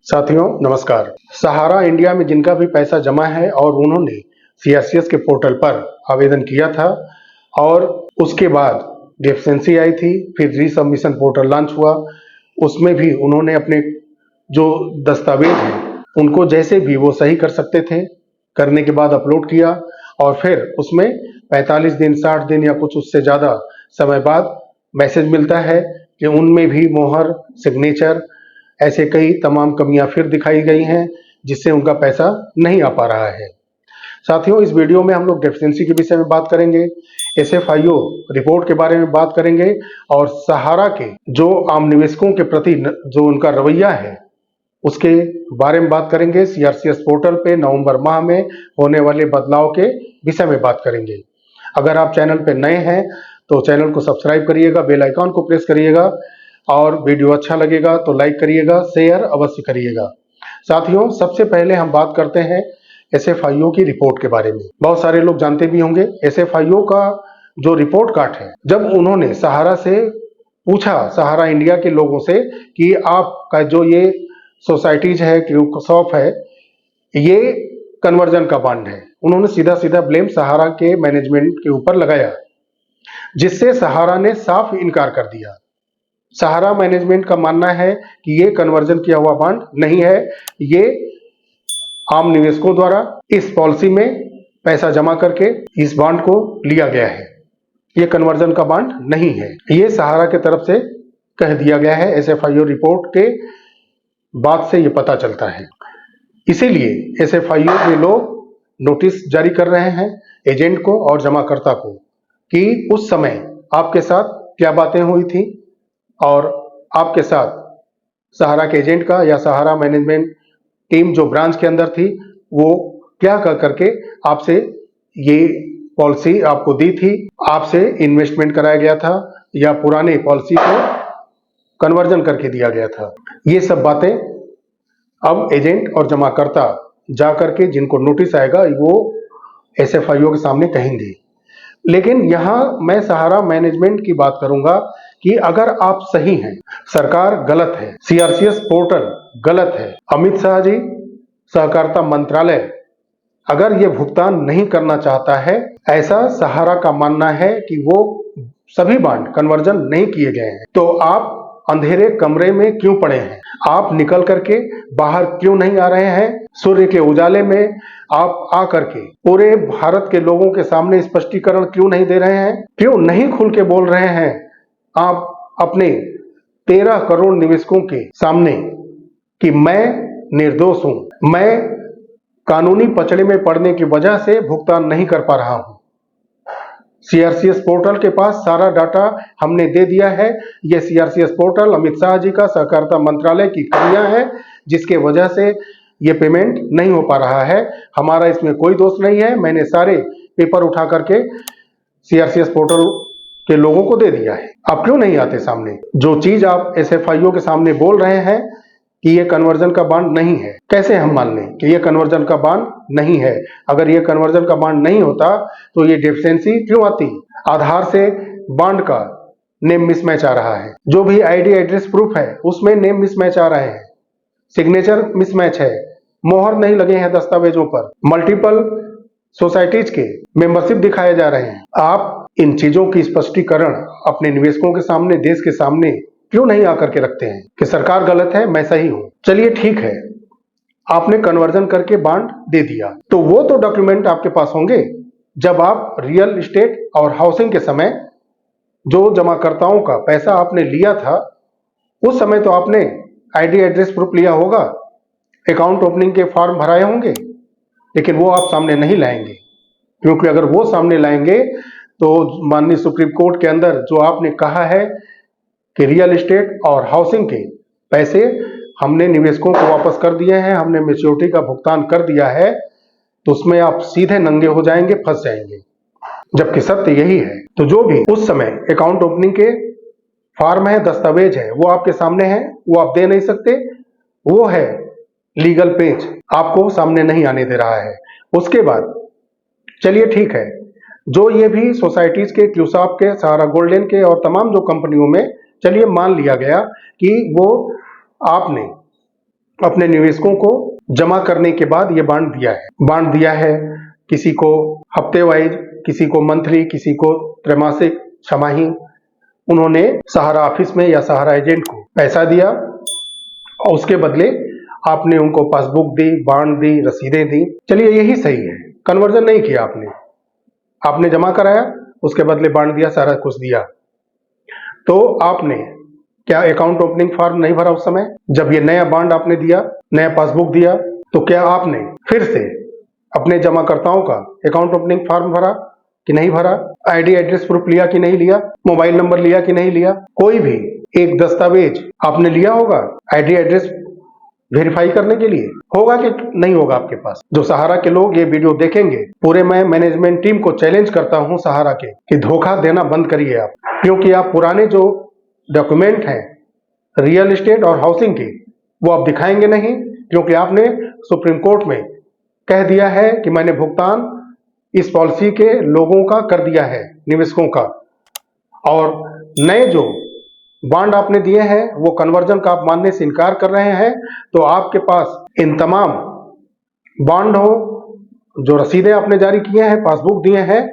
साथियों नमस्कार। सहारा इंडिया में जिनका भी पैसा जमा है और उन्होंने सीआरसीएस के पोर्टल पर आवेदन किया था और उसके बाद डेफिशिएंसी आई थी, फिर रीसबमिशन पोर्टल लॉन्च हुआ, उसमें भी उन्होंने अपने जो दस्तावेज हैं उनको जैसे भी वो सही कर सकते थे, करने के बाद अपलोड किया और फिर उसमें 45 दिन 60 दिन या कुछ उससे ज़्यादा समय बाद मैसेज मिलता है कि उनमें भी मोहर सिग्नेचर ऐसे कई तमाम कमियां फिर दिखाई गई हैं जिससे उनका पैसा नहीं आ पा रहा है। साथियों, इस वीडियो में हम लोग डेफिशिएंसी के विषय में बात करेंगे, एसएफआईओ रिपोर्ट के बारे में बात करेंगे और सहारा के जो आम निवेशकों के प्रति जो उनका रवैया है उसके बारे में बात करेंगे। सीआरसीएस पोर्टल पे नवंबर माह में होने वाले बदलाव के विषय में बात करेंगे। अगर आप चैनल पे नए हैं तो चैनल को सब्सक्राइब करिएगा, बेल आइकॉन को प्रेस करिएगा और वीडियो अच्छा लगेगा तो लाइक करिएगा, शेयर अवश्य करिएगा। साथियों, सबसे पहले हम बात करते हैं एसएफआईओ की रिपोर्ट के बारे में। बहुत सारे लोग जानते भी होंगे एसएफआईओ का जो रिपोर्ट कार्ड है, जब उन्होंने सहारा से पूछा, सहारा इंडिया के लोगों से कि आपका जो ये सोसाइटीज है, शॉप है, ये कन्वर्जन का बॉन्ड है, उन्होंने सीधा सीधा ब्लेम सहारा के मैनेजमेंट के ऊपर लगाया, जिससे सहारा ने साफ इनकार कर दिया। सहारा मैनेजमेंट का मानना है कि ये कन्वर्जन किया हुआ बॉन्ड नहीं है, ये आम निवेशकों द्वारा इस पॉलिसी में पैसा जमा करके इस बॉन्ड को लिया गया है, ये कन्वर्जन का बॉन्ड नहीं है। ये सहारा के तरफ से कह दिया गया है, एसएफआईओ रिपोर्ट के बाद से ये पता चलता है। इसीलिए एसएफआईओ के लोग नोटिस जारी कर रहे हैं एजेंट को और जमाकर्ता को कि उस समय आपके साथ क्या बातें हुई थी और आपके साथ सहारा के एजेंट का या सहारा मैनेजमेंट टीम जो ब्रांच के अंदर थी वो क्या कर करके आपसे ये पॉलिसी आपको दी थी, आपसे इन्वेस्टमेंट कराया गया था या पुराने पॉलिसी को कन्वर्जन करके दिया गया था। ये सब बातें अब एजेंट और जमाकर्ता जा करके जिनको नोटिस आएगा वो एसएफआईओ के सामने कहेंगे। लेकिन यहां मैं सहारा मैनेजमेंट की बात करूंगा कि अगर आप सही हैं, सरकार गलत है, सीआरसीएस पोर्टल गलत है, अमित शाह जी सहकारिता मंत्रालय अगर ये भुगतान नहीं करना चाहता है, ऐसा सहारा का मानना है कि वो सभी बॉन्ड कन्वर्जन नहीं किए गए हैं, तो आप अंधेरे कमरे में क्यों पड़े हैं? आप निकल करके बाहर क्यों नहीं आ रहे हैं? सूर्य के उजाले में आप आकर के पूरे भारत के लोगों के सामने स्पष्टीकरण क्यों नहीं दे रहे हैं? क्यों नहीं खुल के बोल रहे हैं आप अपने 13 करोड़ निवेशकों के सामने कि मैं निर्दोष हूं, मैं कानूनी पचड़े में पड़ने की वजह से भुगतान नहीं कर पा रहा हूं। सीआरसीएस पोर्टल के पास सारा डाटा हमने दे दिया है। यह सीआरसीएस पोर्टल अमित शाह जी का सहकारिता मंत्रालय की कमियां हैं जिसके वजह से ये पेमेंट नहीं हो पा रहा है। हमारा इसमें कोई दोष नहीं है, मैंने सारे पेपर उठा करके सीआरसीएस पोर्टल के लोगों को दे दिया है। आप क्यों नहीं आते सामने? जो चीज आप एसएफआईओ के सामने बोल रहे हैं कि ये कन्वर्जन का बॉन्ड नहीं है, कैसे हम मान लें कि ये कन्वर्जन का बॉन्ड नहीं है? अगर ये कन्वर्जन का बॉन्ड नहीं होता तो ये डेफिशिएंसी क्यों आती? आधार से बॉन्ड का नेम मिसमैच आ रहा है, जो भी आईडी एड्रेस प्रूफ है उसमें नेम मिसमैच आ रहे हैं, सिग्नेचर मिसमैच है, मोहर नहीं लगे हैं दस्तावेजों पर, मल्टीपल सोसाइटीज के मेंबरशिप दिखाए जा रहे हैं। आप इन चीजों की स्पष्टीकरण अपने निवेशकों के सामने, देश के सामने क्यों नहीं आकर के रखते हैं कि सरकार गलत है, मैं सही हूं? चलिए ठीक है, आपने कन्वर्जन करके बॉन्ड दे दिया तो वो तो डॉक्यूमेंट आपके पास होंगे। जब आप रियल एस्टेट और हाउसिंग के समय जो जमाकर्ताओं का पैसा आपने लिया था उस समय तो आपने आईडी एड्रेस प्रूफ लिया होगा, अकाउंट ओपनिंग के फॉर्म भराए होंगे, लेकिन वो आप सामने नहीं लाएंगे, क्योंकि अगर वो सामने लाएंगे तो माननीय सुप्रीम कोर्ट के अंदर जो आपने कहा है कि रियल एस्टेट और हाउसिंग के पैसे हमने निवेशकों को वापस कर दिए हैं, हमने मैच्योरिटी का भुगतान कर दिया है, तो उसमें आप सीधे नंगे हो जाएंगे, फंस जाएंगे, जबकि सत्य यही है। तो जो भी उस समय अकाउंट ओपनिंग के फॉर्म है, दस्तावेज है, वो आपके सामने है, वो आप दे नहीं सकते, वो है लीगल पेज, आपको सामने नहीं आने दे रहा है। उसके बाद चलिए ठीक है, जो ये भी सोसाइटीज के, क्यूसाप के, सहारा गोल्डन के और तमाम जो कंपनियों में चलिए मान लिया गया कि वो आपने अपने निवेशकों को जमा करने के बाद ये बांड दिया है। बांड दिया है किसी को हफ्ते वाइज, किसी को मंथली, किसी को त्रैमासिक, छमाही। उन्होंने सहारा ऑफिस में या सहारा एजेंट को पैसा दिया और उसके बदले आपने उनको पासबुक दी, बांड दी, रसीदें दी। चलिए यही सही है, कन्वर्जन नहीं किया आपने, आपने जमा कराया, उसके बदले बांड दिया, सारा कुछ दिया। तो आपने क्या अकाउंट ओपनिंग फॉर्म नहीं भरा उस समय जब ये नया बांड आपने दिया, नया पासबुक दिया? तो क्या आपने फिर से अपने जमाकर्ताओं का अकाउंट ओपनिंग फॉर्म भरा कि नहीं भरा? आईडी एड्रेस प्रूफ लिया कि नहीं लिया? मोबाइल नंबर लिया कि नहीं लिया? कोई भी एक दस्तावेज आपने लिया होगा आईडी एड्रेस वेरीफाई करने के लिए? होगा कि नहीं होगा आपके पास? जो सहारा के लोग ये वीडियो देखेंगे, पूरे मैं मैनेजमेंट टीम को चैलेंज करता हूं सहारा के कि धोखा देना बंद करिए आप, क्योंकि आप पुराने जो डॉक्यूमेंट हैं रियल एस्टेट और हाउसिंग के, वो आप दिखाएंगे नहीं, क्योंकि आपने सुप्रीम कोर्ट में कह दिया है कि मैंने भुगतान इस पॉलिसी के लोगों का कर दिया है, निवेशकों का। और नए जो बांड आपने दिए हैं वो कन्वर्जन का आप मानने से इनकार कर रहे हैं। तो आपके पास इन तमाम बांड हो, जो रसीदें आपने जारी किए हैं, पासबुक दिए हैं,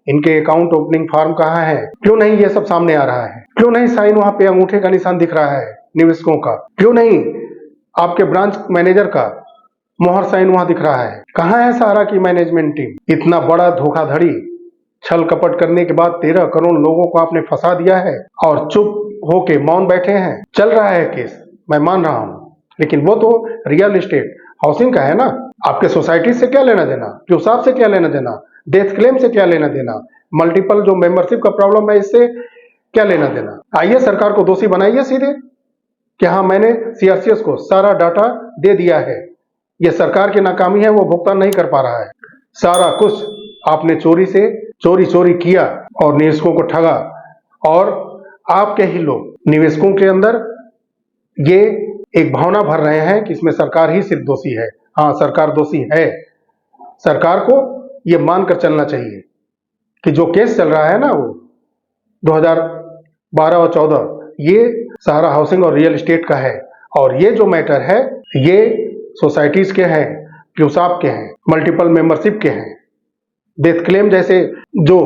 इनके अकाउंट ओपनिंग फॉर्म कहाँ है? क्यों नहीं ये सब सामने आ रहा है? क्यों नहीं साइन वहां पे अंगूठे का निशान दिख रहा है निवेशकों का? क्यों नहीं आपके ब्रांच मैनेजर का मोहर साइन वहां दिख रहा है? कहां है सहारा की मैनेजमेंट टीम? इतना बड़ा धोखाधड़ी, छल कपट करने के बाद 13 करोड़ लोगों को आपने फंसा दिया है और चुप होके मौन बैठे हैं। चल रहा है केस, मैं मान रहा हूं, लेकिन वो तो रियल एस्टेट हाउसिंग का है ना। आपके सोसाइटी से क्या लेना देना, क्यूसाफ से क्या लेना देना, डेथ क्लेम से क्या लेना देना, मल्टीपल जो मेंबरशिप का प्रॉब्लम है इससे क्या लेना देना? आइए सरकार को दोषी बनाइए सीधे कि हाँ मैंने सीआरसीएस को सारा डाटा दे दिया है, ये सरकार की नाकामी है, वो भुगतान नहीं कर पा रहा है। सारा कुछ आपने चोरी किया और निवेशकों को ठगा, और आपके ही लोग निवेशकों के अंदर ये एक भावना भर रहे हैं कि इसमें सरकार ही सिर्फ दोषी है। हाँ, सरकार दोषी है। सरकार को ये मानकर चलना चाहिए कि जो केस चल रहा है ना वो 2012 और 14, ये सहारा हाउसिंग और रियल एस्टेट का है, और ये जो मैटर है ये सोसाइटीज के हैं, क्यूसाफ के हैं, मल्टीपल मेंबरशिप के हैं, डेथ क्लेम जैसे जो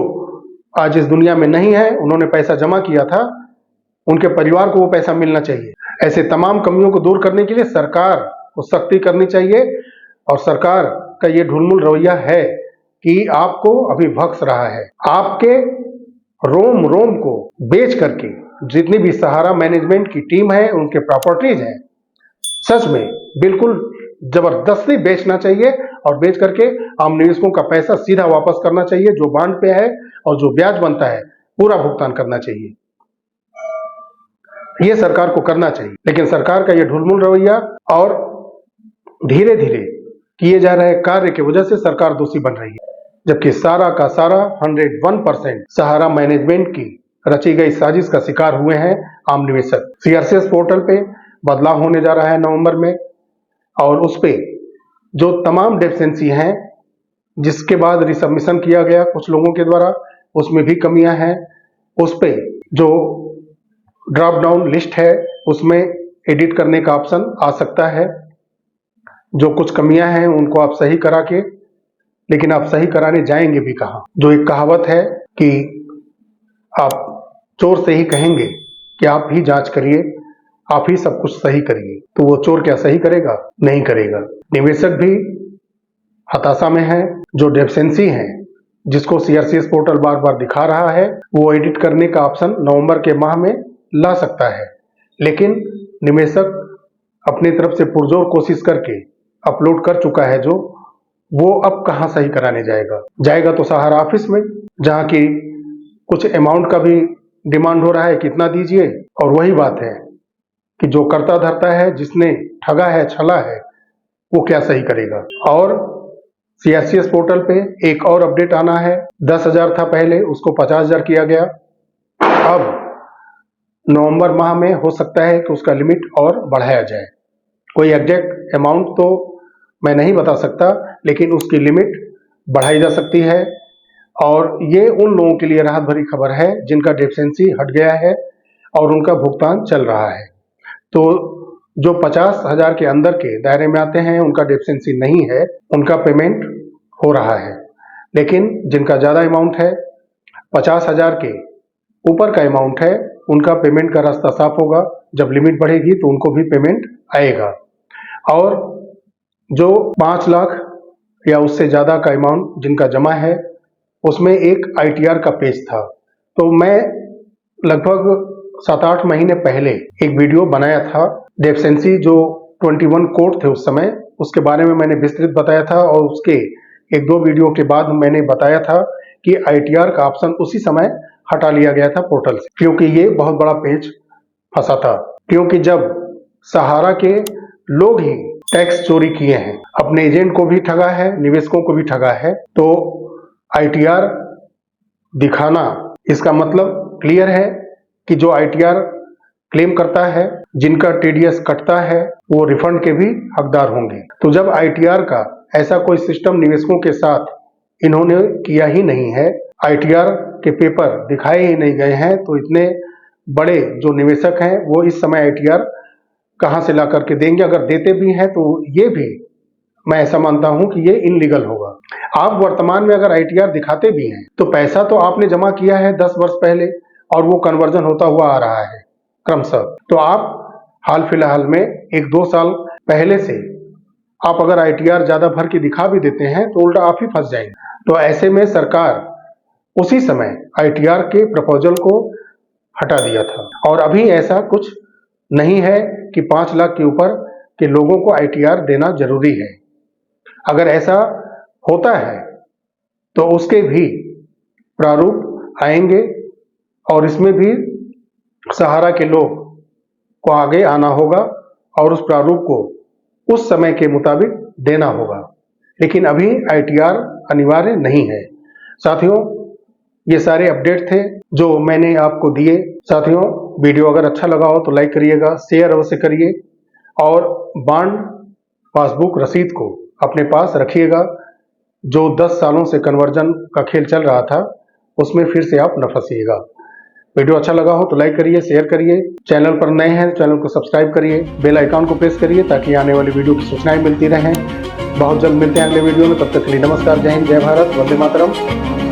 आज इस दुनिया में नहीं है, उन्होंने पैसा जमा किया था, उनके परिवार को वो पैसा मिलना चाहिए। ऐसे तमाम कमियों को दूर करने के लिए सरकार को सख्ती करनी चाहिए, और सरकार का ये ढुलमुल रवैया है कि आपको अभी भक्स रहा है। आपके रोम रोम को बेच करके जितनी भी सहारा मैनेजमेंट की टीम है, उनके प्रॉपर्टीज हैं, सच में बिल्कुल जबरदस्ती बेचना चाहिए, और बेच करके आम निवेशकों का पैसा सीधा वापस करना चाहिए, जो बांड पे है और जो ब्याज बनता है पूरा भुगतान करना चाहिए। ये सरकार को करना चाहिए, लेकिन सरकार का ये ढुलमुल रवैया और धीरे धीरे किए जा रहे कार्य की वजह से सरकार दोषी बन रही है, जबकि सारा का सारा 101% सहारा मैनेजमेंट की रची गई साजिश का शिकार हुए हैं आम निवेशक। सीआरसीएस पोर्टल पे बदलाव होने जा रहा है नवंबर में, और उस पे जो तमाम डेफिशिएंसी हैं, जिसके बाद रिसबमिशन किया गया कुछ लोगों के द्वारा, उसमें भी कमियां हैं। उस पे जो ड्रॉप डाउन लिस्ट है उसमें एडिट करने का ऑप्शन आ सकता है। जो कुछ कमियां हैं उनको आप सही करा के, लेकिन आप सही कराने जाएंगे भी कहाँ? जो एक कहावत है कि आप चोर से ही कहेंगे कि आप ही जांच करिए, आप ही सब कुछ सही करिए, तो वो चोर क्या सही करेगा? नहीं करेगा। निवेशक भी हताशा में है। जो डेफिशिएंसी है जिसको सीआरसीएस पोर्टल बार बार दिखा रहा है, वो एडिट करने का ऑप्शन नवंबर के माह में ला सकता है, लेकिन निवेशक अपनी तरफ से पुरजोर कोशिश करके अपलोड कर चुका है, जो वो अब कहां सही कराने जाएगा तो सहारा ऑफिस में, जहां की कुछ अमाउंट का भी डिमांड हो रहा है, कितना दीजिए। और वही बात है कि जो करता धरता है, जिसने ठगा है, छला है, वो क्या सही करेगा। और सीआरसीएस पोर्टल पे एक और अपडेट आना है। 10,000 था पहले, उसको 50,000 किया गया। अब नवंबर माह में हो सकता है कि उसका लिमिट और बढ़ाया जाए। कोई एग्जैक्ट अमाउंट तो मैं नहीं बता सकता, लेकिन उसकी लिमिट बढ़ाई जा सकती है। और ये उन लोगों के लिए राहत भरी खबर है जिनका डेफिशिएंसी हट गया है और उनका भुगतान चल रहा है। तो जो 50,000 के अंदर के दायरे में आते हैं, उनका डेफिशिएंसी नहीं है, उनका पेमेंट हो रहा है। लेकिन जिनका ज़्यादा अमाउंट है, 50,000 के ऊपर का अमाउंट है, उनका पेमेंट का रास्ता साफ होगा। जब लिमिट बढ़ेगी तो उनको भी पेमेंट आएगा। और जो 5 लाख या उससे ज़्यादा का अमाउंट जिनका जमा है, उसमें एक ITR का पेज था। तो मैं लगभग 7-8 महीने पहले एक वीडियो बनाया था। डेफिशिएंसी जो 21 कोड थे उस समय, उसके बारे में मैंने विस्तृत बताया था। और उसके 1-2 वीडियो के बाद मैंने बताया था कि ITR का ऑप्शन उसी समय हटा लिया गया था पोर्टल से, क्योंकि ये बहुत बड़ा पेच फंसा था। क्योंकि जब सहारा के लोग ही टैक्स चोरी किए हैं, अपने एजेंट को भी ठगा है, निवेशकों को भी ठगा है, तो ITR दिखाना, इसका मतलब क्लियर है कि जो ITR क्लेम करता है, जिनका TDS कटता है, वो रिफंड के भी हकदार होंगे। तो जब ITR का ऐसा कोई सिस्टम निवेशकों के साथ इन्होंने किया ही नहीं है, ITR के पेपर दिखाए ही नहीं गए हैं, तो इतने बड़े जो निवेशक हैं वो इस समय ITR कहां से ला करके देंगे? अगर देते भी हैं तो ये भी मैं ऐसा मानता हूं कि ये इनलीगल होगा। आप वर्तमान में अगर ITR दिखाते भी हैं तो पैसा तो आपने जमा किया है 10 वर्ष पहले और वो कन्वर्जन होता हुआ आ रहा है क्रमशः। तो आप हाल फिलहाल में 1-2 साल पहले से आप अगर ITR ज्यादा भर के दिखा भी देते हैं तो उल्टा आप ही फंस जाएंगे। तो ऐसे में सरकार उसी समय ITR के प्रपोजल को हटा दिया था। और अभी ऐसा कुछ नहीं है कि 5 लाख के ऊपर के लोगों को ITR देना जरूरी है। अगर ऐसा होता है तो उसके भी प्रारूप आएंगे और इसमें भी सहारा के लोग को आगे आना होगा और उस प्रारूप को उस समय के मुताबिक देना होगा। लेकिन अभी ITR अनिवार्य नहीं है। साथियों, ये सारे अपडेट थे जो मैंने आपको दिए। साथियों, वीडियो अगर अच्छा लगा हो तो लाइक करिएगा, शेयर अवश्य करिए और बॉन्ड पासबुक रसीद को अपने पास रखिएगा। जो 10 सालों से कन्वर्जन का खेल चल रहा था, उसमें फिर से आप न फंसिएगा। वीडियो अच्छा लगा हो तो लाइक करिए, शेयर करिए। चैनल पर नए हैं, चैनल को सब्सक्राइब करिए, बेल आइकन को प्रेस करिए ताकि आने वाली वीडियो की सूचनाएं मिलती रहें। बहुत जल्द मिलते हैं अगले वीडियो में। तब तक के लिए नमस्कार, जय हिंद, जय भारत, वंदे मातरम।